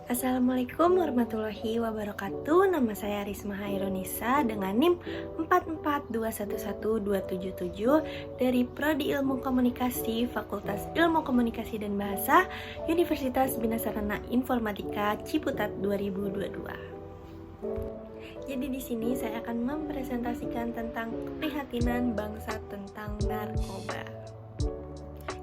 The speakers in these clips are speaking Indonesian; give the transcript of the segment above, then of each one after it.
Assalamualaikum warahmatullahi wabarakatuh. Nama saya Risma Hairunisa dengan NIM 442112277 dari Prodi Ilmu Komunikasi Fakultas Ilmu Komunikasi dan Bahasa Universitas Bina Sarana Informatika Ciputat 2022. Jadi di sini saya akan mempresentasikan tentang keprihatinan bangsa tentang narkoba.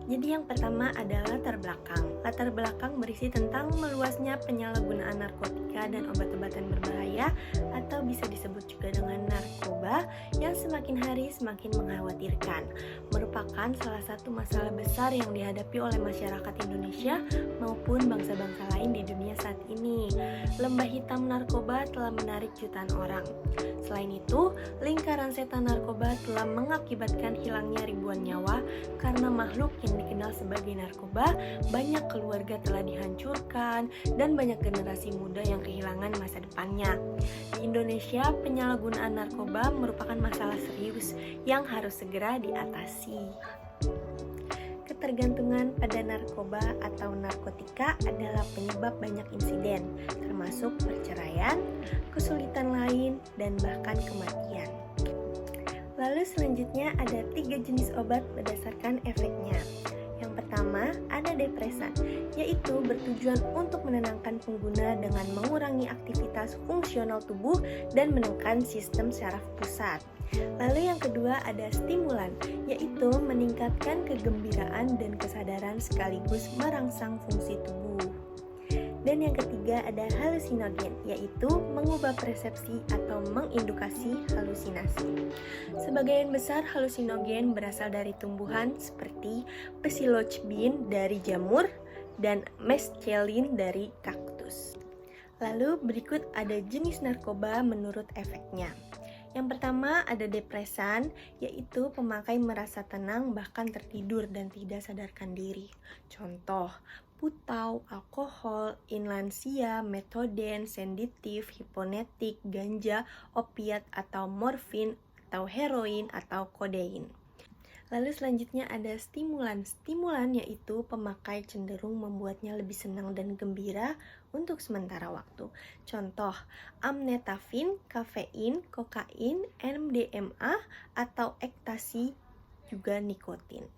Jadi yang pertama adalah latar belakang. Latar belakang berisi tentang meluasnya penyalahgunaan narkotika dan obat-obatan berbahaya atau bisa disebut juga dengan narkoba yang semakin hari semakin mengkhawatirkan. Merupakan salah satu masalah besar yang dihadapi oleh masyarakat Indonesia maupun bangsa-bangsa lain di dunia saat ini. Lembah hitam narkoba telah menarik jutaan orang. Selain itu, lingkaran setan narkoba telah mengakibatkan hilangnya ribuan nyawa karena makhluk yang dikenal sebagai narkoba, banyak keluarga telah dihancurkan dan banyak generasi muda yang kehilangan masa depannya. Di Indonesia, penyalahgunaan narkoba merupakan masalah serius yang harus segera diatasi. Ketergantungan pada narkoba atau narkotika adalah penyebab banyak insiden, termasuk perceraian, kesulitan lain, dan bahkan kematian. Lalu selanjutnya ada 3 jenis obat berdasarkan efeknya. Yang pertama ada depresan, yaitu bertujuan untuk menenangkan pengguna dengan mengurangi aktivitas fungsional tubuh dan menekan sistem saraf pusat. Lalu yang kedua ada stimulan, yaitu meningkatkan kegembiraan dan kesadaran sekaligus merangsang fungsi tubuh. Dan yang ketiga ada halusinogen, yaitu mengubah persepsi atau mengindukasi halusinasi. Sebagian besar halusinogen berasal dari tumbuhan seperti psilocybin dari jamur dan mescaline dari kaktus. Lalu berikut ada jenis narkoba menurut efeknya. Yang pertama ada depresan, yaitu pemakai merasa tenang bahkan tertidur dan tidak sadarkan diri. Contoh, putau, alkohol, inlansia, metoden, senditif, hiponetik, ganja, opiat atau morfin, atau heroin atau kodein. Lalu selanjutnya ada stimulan. Stimulan yaitu pemakai cenderung membuatnya lebih senang dan gembira untuk sementara waktu. Contoh, amnetafin, kafein, kokain, MDMA, atau ekstasi, juga nikotin.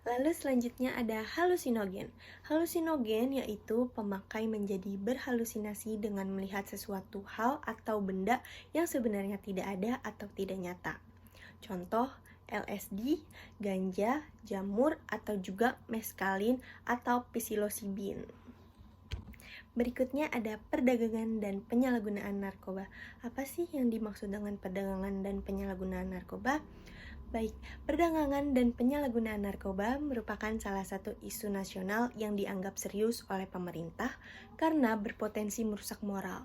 Lalu selanjutnya ada halusinogen. Halusinogen yaitu pemakai menjadi berhalusinasi dengan melihat sesuatu hal atau benda yang sebenarnya tidak ada atau tidak nyata. Contoh, LSD, ganja, jamur, atau juga meskalin atau psilocybin. Berikutnya ada perdagangan dan penyalahgunaan narkoba. Apa sih yang dimaksud dengan perdagangan dan penyalahgunaan narkoba? Baik, perdagangan dan penyalahgunaan narkoba merupakan salah satu isu nasional yang dianggap serius oleh pemerintah karena berpotensi merusak moral.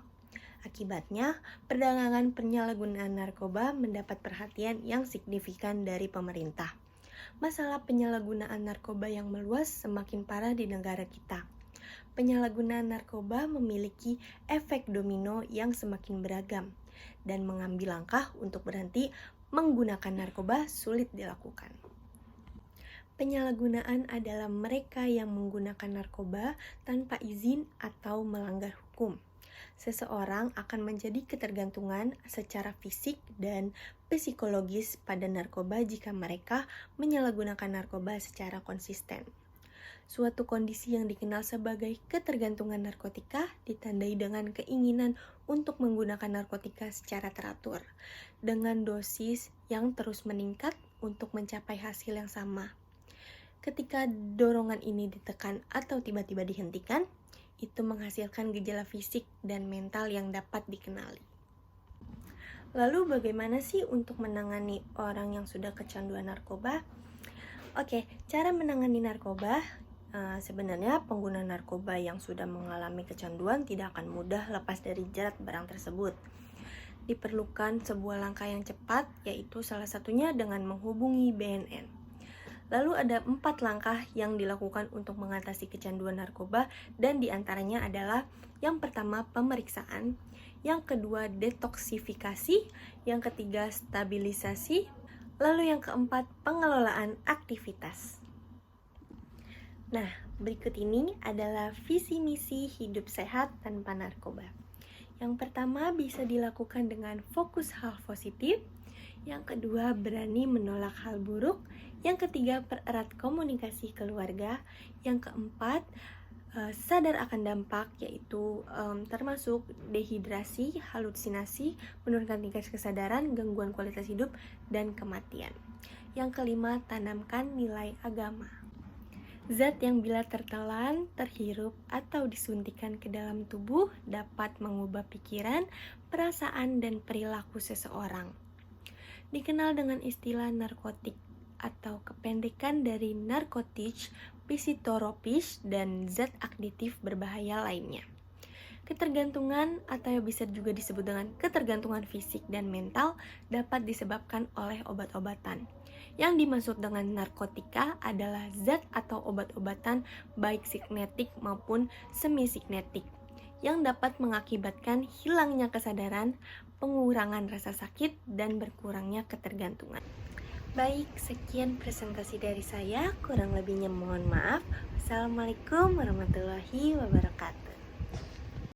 Akibatnya, perdagangan penyalahgunaan narkoba mendapat perhatian yang signifikan dari pemerintah. Masalah penyalahgunaan narkoba yang meluas semakin parah di negara kita. Penyalahgunaan narkoba memiliki efek domino yang semakin beragam, dan mengambil langkah untuk berhenti menggunakan narkoba sulit dilakukan. Penyalahgunaan adalah mereka yang menggunakan narkoba tanpa izin atau melanggar hukum. Seseorang akan menjadi ketergantungan secara fisik dan psikologis pada narkoba jika mereka menyalahgunakan narkoba secara konsisten. Suatu kondisi yang dikenal sebagai ketergantungan narkotika ditandai dengan keinginan untuk menggunakan narkotika secara teratur, dengan dosis yang terus meningkat untuk mencapai hasil yang sama. Ketika dorongan ini ditekan atau tiba-tiba dihentikan, itu menghasilkan gejala fisik dan mental yang dapat dikenali. Lalu bagaimana sih untuk menangani orang yang sudah kecanduan narkoba? Oke, cara menangani narkoba, sebenarnya pengguna narkoba yang sudah mengalami kecanduan tidak akan mudah lepas dari jerat barang tersebut. Diperlukan sebuah langkah yang cepat, yaitu salah satunya dengan menghubungi BNN. Lalu ada 4 langkah yang dilakukan untuk mengatasi kecanduan narkoba, dan diantaranya adalah yang pertama pemeriksaan, yang kedua detoksifikasi, yang ketiga stabilisasi, lalu yang keempat pengelolaan aktivitas. Nah, Berikut ini adalah visi misi hidup sehat tanpa narkoba. Yang pertama, bisa dilakukan dengan fokus hal positif. Yang kedua, berani menolak hal buruk. Yang ketiga, pererat komunikasi keluarga. Yang keempat, sadar akan dampak, yaitu termasuk dehidrasi, halusinasi, menurunkan tingkat kesadaran, gangguan kualitas hidup, dan kematian. Yang kelima, tanamkan nilai agama. Zat yang bila tertelan, terhirup, atau disuntikan ke dalam tubuh dapat mengubah pikiran, perasaan, dan perilaku seseorang. Dikenal dengan istilah narkotik atau kependekan dari narkotik, psikotropisch, dan zat aktif berbahaya lainnya. Ketergantungan atau bisa juga disebut dengan ketergantungan fisik dan mental dapat disebabkan oleh obat-obatan. Yang dimaksud dengan narkotika adalah zat atau obat-obatan baik signetik maupun semi-signetik yang dapat mengakibatkan hilangnya kesadaran, pengurangan rasa sakit, dan berkurangnya ketergantungan. Baik, sekian presentasi dari saya. Kurang lebihnya mohon maaf. Wassalamualaikum warahmatullahi wabarakatuh.